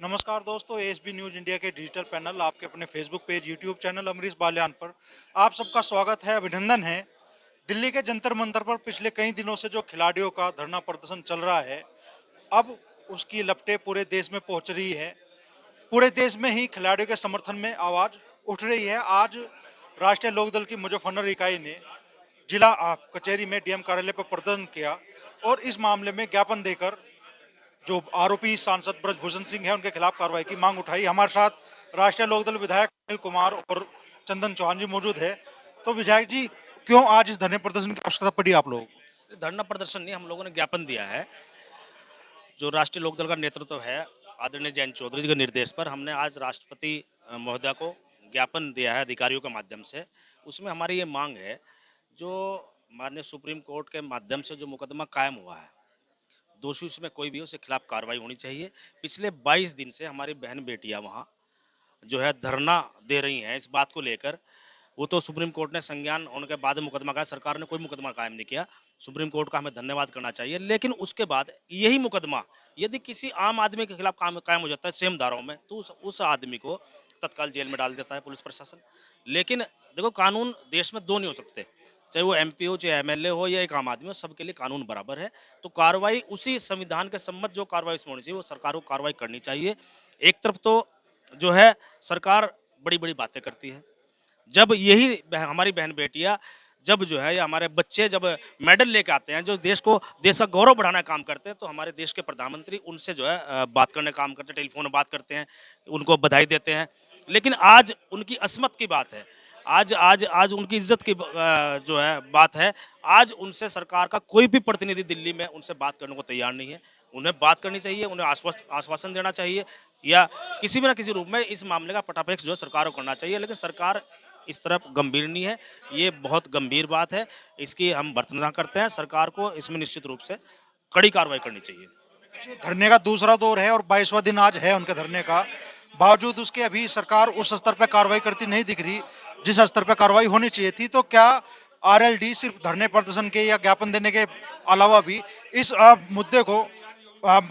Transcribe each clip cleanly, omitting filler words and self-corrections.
नमस्कार दोस्तों, ASB news India के डिजिटल पैनल आपके अपने Facebook page, YouTube channel Amrish Balyan पर आप सबका स्वागत है, अभिनंदन है। दिल्ली के जंतर मंतर पर पिछले कई दिनों से जो खिलाड़ियों का धरना प्रदर्शन चल रहा है, अब उसकी लपटें पूरे देश में पहुंच रही है। पूरे देश में ही खिलाड़ियों के समर्थन में आवाज उठ रही है। आज राष्ट्रीय लोकदल की मुजफ्फरनगर इकाई ने जिला कचहरी में डीएम कार्यालय पर प्रदर्शन किया और इस मामले में ज्ञापन देकर जो आरोपी सांसद ब्रजभूषण सिंह है उनके खिलाफ कार्रवाई की मांग उठाई। हमारे साथ राष्ट्रीय लोकदल विधायक अनिल कुमार और चंदन चौहान जी मौजूद है। तो विधायक जी, क्यों आज इस धरने प्रदर्शन की आवश्यकता पड़ी आप लोगों को? धरना प्रदर्शन नहीं, हम लोगों ने ज्ञापन दिया है। जो राष्ट्रीय लोकदल का नेतृत्व है आदरणीय जयंत चौधरी जी के निर्देश पर हमने आज राष्ट्रपति महोदय को ज्ञापन दिया है अधिकारियों के माध्यम से। उसमें हमारी ये मांग है, जो माननीय सुप्रीम कोर्ट के माध्यम से जो मुकदमा कायम हुआ है, दोषी उसमें कोई भी हो, उसके खिलाफ कार्रवाई होनी चाहिए। पिछले 22 दिन से हमारी बहन बेटियां वहाँ जो है धरना दे रही हैं इस बात को लेकर। वो तो सुप्रीम कोर्ट ने संज्ञान होने के बाद मुकदमा कायम, सरकार ने कोई मुकदमा कायम नहीं किया। सुप्रीम कोर्ट का हमें धन्यवाद करना चाहिए। लेकिन उसके बाद यही मुकदमा यदि किसी आम आदमी के खिलाफ कायम हो जाता है सेम धाराओं में, तो उस आदमी को तत्काल जेल में डाल देता है पुलिस प्रशासन। लेकिन देखो, कानून देश में दो नहीं हो सकते, चाहे वो एमपी हो, चाहे एमएलए हो या एक आम आदमी हो, सबके लिए कानून बराबर है। तो कार्रवाई उसी संविधान के सम्मत जो कार्रवाई उसमें होनी चाहिए, वो सरकार को कार्रवाई करनी चाहिए। एक तरफ तो जो है सरकार बड़ी बड़ी बातें करती है, जब यही हमारी बहन बेटियां, जब जो है या हमारे बच्चे जब मेडल लेके आते हैं, जो देश को, देश का गौरव बढ़ाना काम करते हैं, तो हमारे देश के प्रधानमंत्री उनसे जो है बात करने का काम करते हैं, टेलीफोन में बात करते हैं, उनको बधाई देते हैं। लेकिन आज उनकी अस्मत की बात है, आज आज आज उनकी इज्जत की जो है बात है। आज उनसे सरकार का कोई भी प्रतिनिधि दिल्ली में उनसे बात करने को तैयार नहीं है। उन्हें बात करनी चाहिए, उन्हें आश्वासन देना चाहिए, या किसी भी ना किसी रूप में इस मामले का पटापेक्ष जो है सरकार को करना चाहिए। लेकिन सरकार इस तरफ गंभीर नहीं है। ये बहुत गंभीर बात है, इसकी हम भर्त्सना करते हैं। सरकार को इसमें निश्चित रूप से कड़ी कार्रवाई करनी चाहिए। ये धरने का दूसरा दौर है और 22वां दिन आज है उनके धरने का। बावजूद उसके अभी सरकार उस स्तर पर कार्रवाई करती नहीं दिख रही जिस स्तर पर कार्रवाई होनी चाहिए थी। तो क्या आरएलडी सिर्फ धरने प्रदर्शन के या ज्ञापन देने के अलावा भी इस मुद्दे को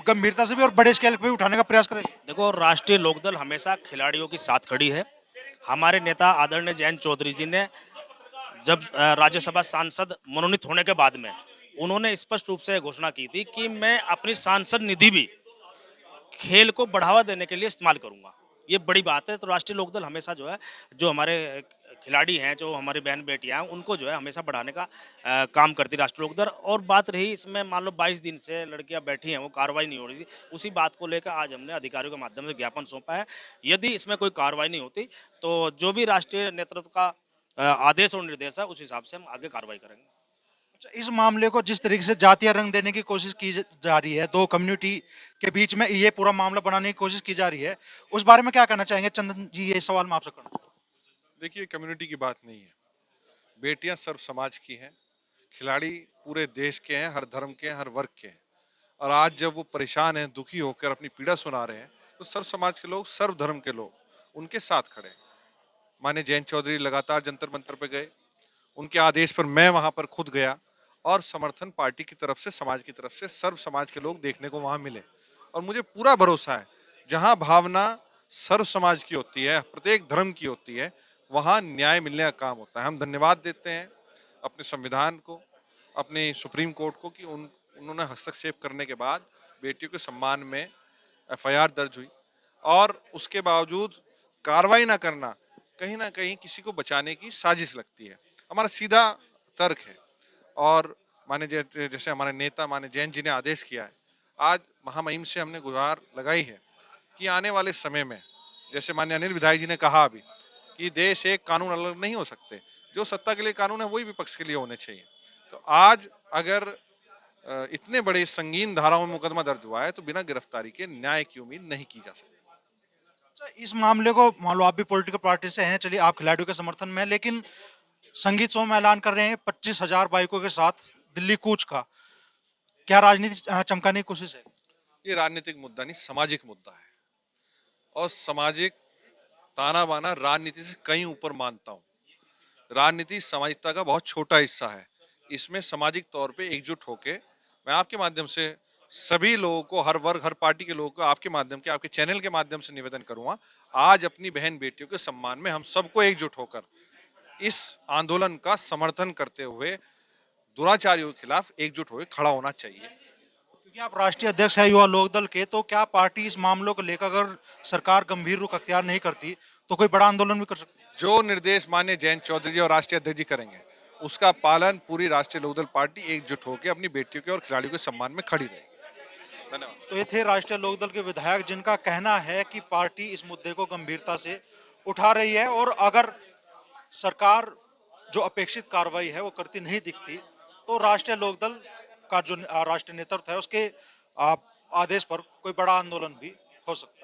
गंभीरता से भी और बड़े स्केल पे भी उठाने का प्रयास करेगी? देखो, राष्ट्रीय लोकदल हमेशा खिलाड़ियों के साथ खड़ी है। हमारे नेता आदरणीय जयंत चौधरी जी ने जब राज्यसभा सांसद मनोनीत होने के बाद में उन्होंने स्पष्ट रूप से घोषणा की थी कि मैं अपनी सांसद निधि भी खेल को बढ़ावा देने के लिए इस्तेमाल करूंगा। ये बड़ी बात है। तो राष्ट्रीय लोकदल हमेशा जो है, जो हमारे खिलाड़ी हैं, जो हमारी बहन बेटियां हैं, उनको जो है हमेशा बढ़ाने का काम करती है राष्ट्रीय लोकदल। और बात रही इसमें, मान लो 22 दिन से लड़कियां बैठी हैं, वो कार्रवाई नहीं हो रही थी, उसी बात को लेकर आज हमने अधिकारियों के माध्यम से ज्ञापन सौंपा है। यदि इसमें कोई कार्रवाई नहीं होती, तो जो भी राष्ट्रीय नेतृत्व का आदेश और निर्देश है, उस हिसाब से हम आगे कार्रवाई करेंगे। अच्छा, इस मामले को जिस तरीके से जातीय रंग देने की कोशिश की जा रही है, दो कम्युनिटी के बीच में ये पूरा मामला बनाने की कोशिश की जा रही है, उस बारे में क्या कहना चाहेंगे चंदन जी? ये सवाल मैं आपसे करूं। देखिए, कम्युनिटी की बात नहीं है। बेटियां सर्व समाज की हैं। खिलाड़ी पूरे देश के हैं, हर धर्म के हैं, हर वर्ग के हैं। और आज जब वो परेशान हैं, दुखी होकर अपनी पीड़ा सुना रहे हैं, तो सर्व समाज के लोग, सर्व धर्म के लोग उनके साथ खड़े हैं। माननीय जयंत चौधरी लगातार जंतर मंतर पे गए, उनके आदेश पर मैं वहां पर खुद गया, और समर्थन पार्टी की तरफ से, समाज की तरफ से, सर्व समाज के लोग देखने को वहां मिले। और मुझे पूरा भरोसा है, जहां भावना सर्व समाज की होती है, प्रत्येक धर्म की होती है, वहां न्याय मिलने का काम होता है। हम धन्यवाद देते हैं अपने संविधान को, अपने सुप्रीम कोर्ट को, कि उन्होंने हस्तक्षेप करने के बाद बेटियों के सम्मान में एफआईआर दर्ज हुई। और उसके बावजूद कार्रवाई ना करना कहीं ना कहीं किसी को बचाने की साजिश लगती है। हमारा सीधा तर्क है। और माने जैसे हमारे नेता माने जैन जी ने आदेश किया है, आज महामहिम से हमने गुहार लगाई है कि आने वाले समय में, जैसे माननीय अनिल विधायक जी ने कहा अभी, कि देश एक, कानून अलग नहीं हो सकते। जो सत्ता के लिए कानून है वही विपक्ष के लिए होने चाहिए। तो आज अगर इतने बड़े संगीन धाराओं में मुकदमा दर्ज हुआ है, तो बिना गिरफ्तारी के न्याय की उम्मीद नहीं की जा सकती। अच्छा, इस मामले को मान लो आप भी पॉलिटिकल पार्टी से हैं, चलिए आप खिलाड़ियों के समर्थन में हैं, लेकिन संगीत शो में ऐलान कर रहे हैं 25,000 बाइकों के साथ दिल्ली कूच का। क्या राजनीति चमकाने की कोशिश है? ये राजनीतिक मुद्दा नहीं, सामाजिक मुद्दा है। और सामाजिक ताना बाना राजनीति से कहीं ऊपर मानता हूँ। राजनीति सामाजिकता का बहुत छोटा हिस्सा है। इसमें सामाजिक तौर पे एकजुट होके मैं आपके माध्यम से सभी लोगों को, हर वर्ग, हर पार्टी के लोगों को आपके माध्यम के, आपके चैनल के माध्यम से निवेदन करूंगा, आज अपनी बहन बेटियों के सम्मान में हम सबको एकजुट होकर इस आंदोलन का समर्थन करते हुए दुराचारियों के खिलाफ एकजुट होकर खड़ा होना चाहिए। क्योंकि आप राष्ट्रीय अध्यक्ष है युवा लोकदल के, तो क्या पार्टी इस मामलों को लेकर अगर सरकार गंभीर रुख अख्तियार नहीं करती तो कोई बड़ा आंदोलन भी कर सकती है? जो निर्देश माननीय जयंत चौधरी जी और राष्ट्रीय अध्यक्ष जी करेंगे, उसका पालन पूरी राष्ट्रीय लोकदल पार्टी एकजुट होकर अपनी बेटियों के और खिलाड़ियों के सम्मान में खड़ी रहेगी। धन्यवाद। तो ये थे राष्ट्रीय लोकदल के विधायक, जिनका कहना है कि पार्टी इस मुद्दे को गंभीरता से उठा रही है और अगर सरकार जो अपेक्षित कार्रवाई है वो करती नहीं दिखती तो राष्ट्रीय लोकदल का जो राष्ट्रीय नेतृत्व है उसके आ, आदेश पर कोई बड़ा आंदोलन भी हो सकता है।